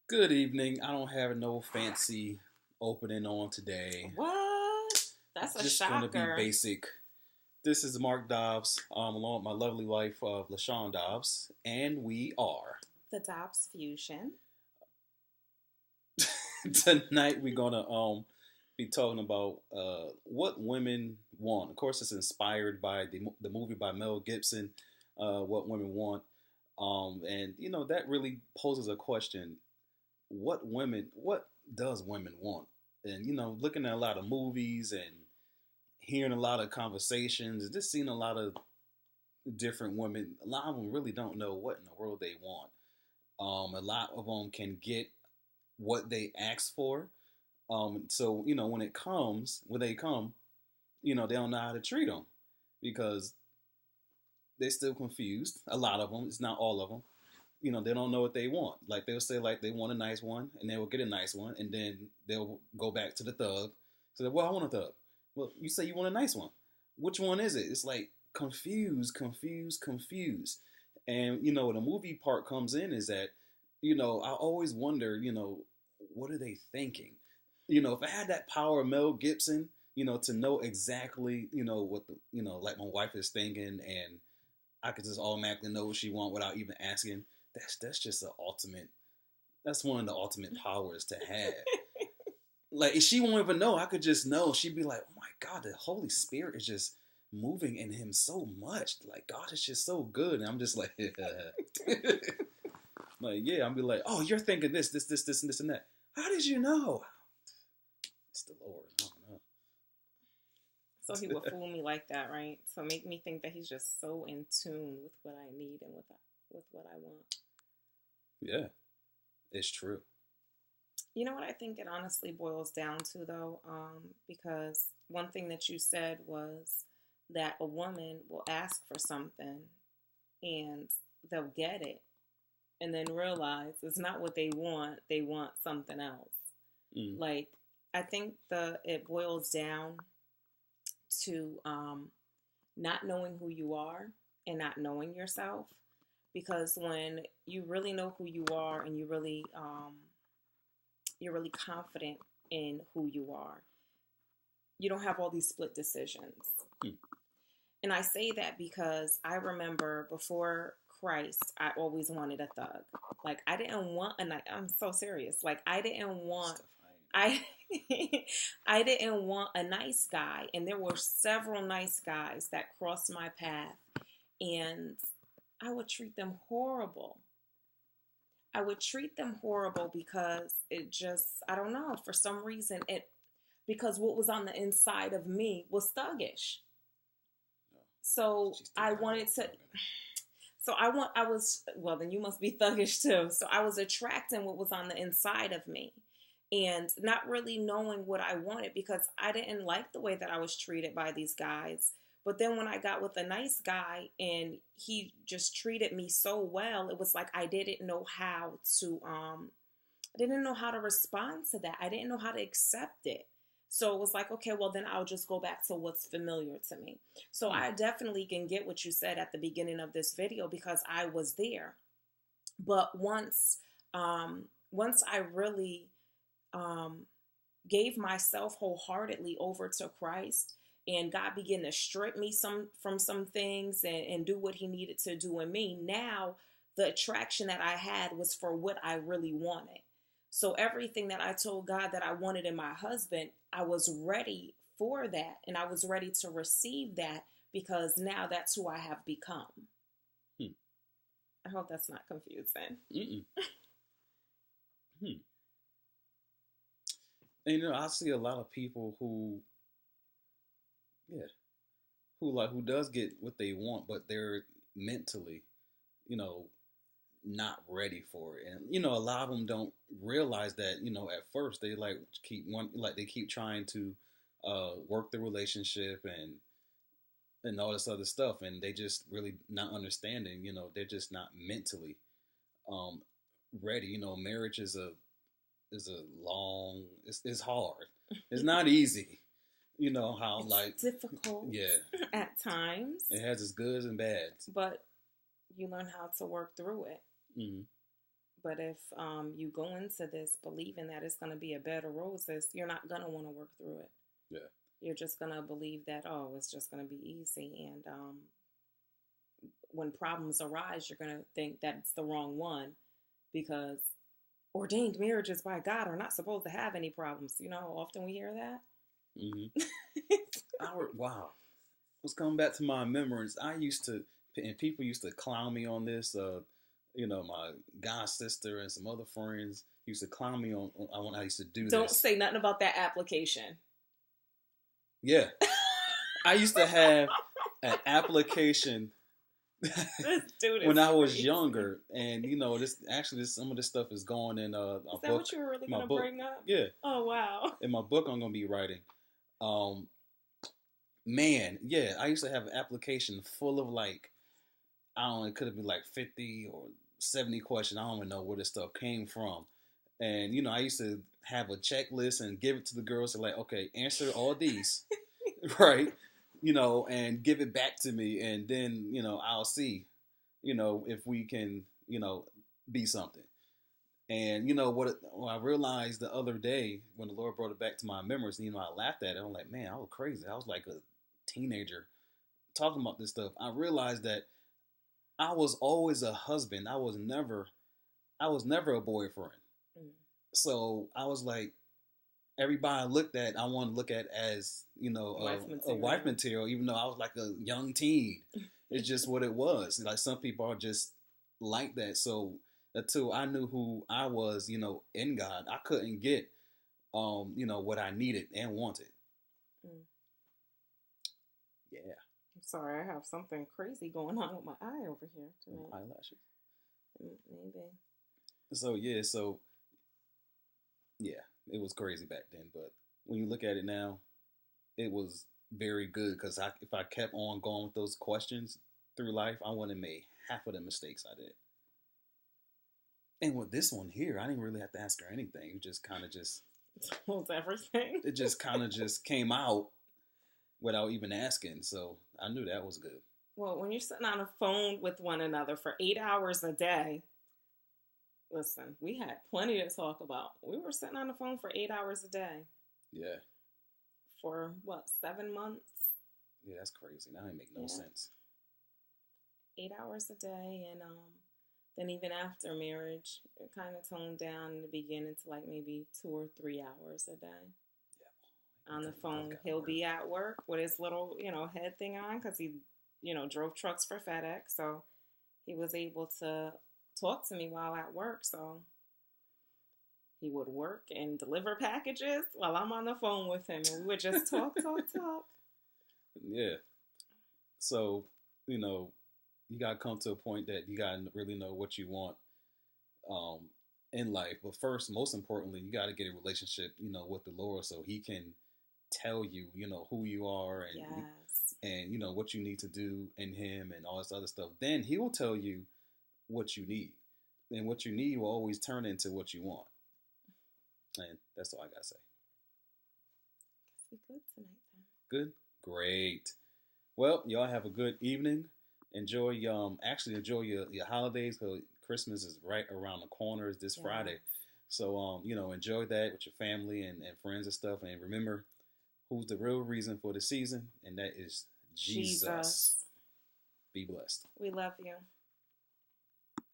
Good evening. I don't have no fancy opening on today. What? That's a Just going to be shocker. basic. This is Marc Dobbs, along with my lovely wife, LaShawn Dobbs, and we are. The Dobbs fusion. Tonight we're going to be talking about what women want. Of course, it's inspired by the movie by Mel Gibson, What Women Want. And, that really poses a question. What does women want? And, looking at a lot of movies and hearing a lot of conversations and just seeing a lot of different women, a lot of them really don't know what in the world they want. A lot of them can get what they ask for. So, when they come, they don't know how to treat them because they're still confused. A lot of them, it's not all of them. They don't know what they want. Like, they'll say, like, they want a nice one, and they will get a nice one, and then they'll go back to the thug. So, well, I want a thug. Well, you say you want a nice one. Which one is it? It's like confused. And, when the movie part comes in is that, I always wonder, what are they thinking? If I had that power of Mel Gibson, to know exactly, what like my wife is thinking, and I could just automatically know what she wants without even asking. That's just that's one of the ultimate powers to have. Like, if she won't even know, I could just know. She'd be like, oh my God, the Holy Spirit is just moving in him so much. Like, God is just so good. And I'm just like, like, yeah, I'll be like, oh, you're thinking this, and this, and that. How did you know? It's the Lord. I don't know. So he would fool me like that, right? So make me think that he's just so in tune with what I need and with what I want. Yeah, it's true. You know what I think it honestly boils down to, though? Because one thing that you said was that a woman will ask for something and they'll get it and then realize it's not what they want something else. Like, I think it boils down to not knowing who you are and not knowing yourself. Because when you really know who you are and you're really confident in who you are, you don't have all these split decisions. And I say that because I remember before Christ, I always wanted a thug. Like, I didn't want I'm so serious. Like, I didn't want I didn't want a nice guy, and there were several nice guys that crossed my path, and I would treat them horrible. I would treat them horrible because it just, I don't know, for some reason, because what was on the inside of me was thuggish. So I wanted to, well, then you must be thuggish too. So I was attracting what was on the inside of me and not really knowing what I wanted because I didn't like the way that I was treated by these guys. But then when I got with a nice guy and he just treated me so well, it was like I didn't know how to respond to that. I didn't know how to accept it. So it was like, okay, well, then I'll just go back to what's familiar to me. So I definitely can get what you said at the beginning of this video because I was there. But once I really gave myself wholeheartedly over to Christ, and God began to strip me from some things and do what he needed to do in me. Now, the attraction that I had was for what I really wanted. So everything that I told God that I wanted in my husband, I was ready for that. And I was ready to receive that because now that's who I have become. I hope that's not confusing. And, I see a lot of people who does get what they want, but they're mentally, not ready for it. And, a lot of them don't realize that, at first they they keep trying to work the relationship and all this other stuff. And they just really not understanding, they're just not mentally ready. Marriage is it's hard. It's not easy. How it's difficult at times. It has its goods and bads. But you learn how to work through it. But if you go into this believing that it's going to be a bed of roses, you're not going to want to work through it. Yeah. You're just going to believe that, oh, it's just going to be easy. And when problems arise, you're going to think that it's the wrong one, because ordained marriages by God are not supposed to have any problems. You know, often we hear that. Wow. What's coming back to my memories, and people used to clown me on this. My god sister and some other friends used to clown me on when I used to do this. Don't say nothing about that application. Yeah. I used to have an application when I was younger, and some of this stuff is going in a book. Is that what you were really going to bring up? Yeah. Oh, wow. In my book I'm going to be writing. Man, yeah, I used to have an application full of it could have been 50 or 70 questions. I don't even know where this stuff came from. And, I used to have a checklist and give it to the girls and okay, answer all these, right? And give it back to me. And then, I'll see, if we can, be something. And, what I realized the other day when the Lord brought it back to my memories, I laughed at it. I'm like, man, I was crazy. I was like a teenager talking about this stuff. I realized that I was always a husband. I was never a boyfriend. So I was like, everybody I looked at, I wanted to look at as, a wife material, even though I was like a young teen. It's just what it was. Like some people are just like that. So until I knew who I was, in God, I couldn't get, what I needed and wanted. Yeah. I'm sorry, I have something crazy going on with my eye over here tonight. Eyelashes. Maybe. So it was crazy back then. But when you look at it now, it was very good, because if I kept on going with those questions through life, I wouldn't have made half of the mistakes I did. And with this one here, I didn't really have to ask her anything. It just kind of told everything. It just kind of came out without even asking. So I knew that was good. Well, when you're sitting on a phone with one another for 8 hours a day, listen, we had plenty to talk about. We were sitting on the phone for 8 hours a day. Yeah. For 7 months? Yeah, that's crazy. That didn't make no sense. 8 hours a day, and then even after marriage, it kind of toned down in the beginning to maybe 2 or 3 hours a day. Yeah. On the phone. He'll be at work with his little, head thing on, because he, drove trucks for FedEx, so he was able to talk to me while at work. So he would work and deliver packages while I'm on the phone with him, and we would just talk. Yeah. So, you got to come to a point that you got to really know what you want in life. But first, most importantly, you got to get a relationship, with the Lord, so he can tell you, who you are and what you need to do in him and all this other stuff. Then he will tell you what you need. And what you need will always turn into what you want. And that's all I got to say. Guess we good tonight, then. Good? Great. Well, y'all have a good evening. Enjoy your holidays, because Christmas is right around the corner. It's this Friday. So, enjoy that with your family and friends and stuff. And remember, who's the real reason for the season? And that is Jesus. Be blessed. We love you.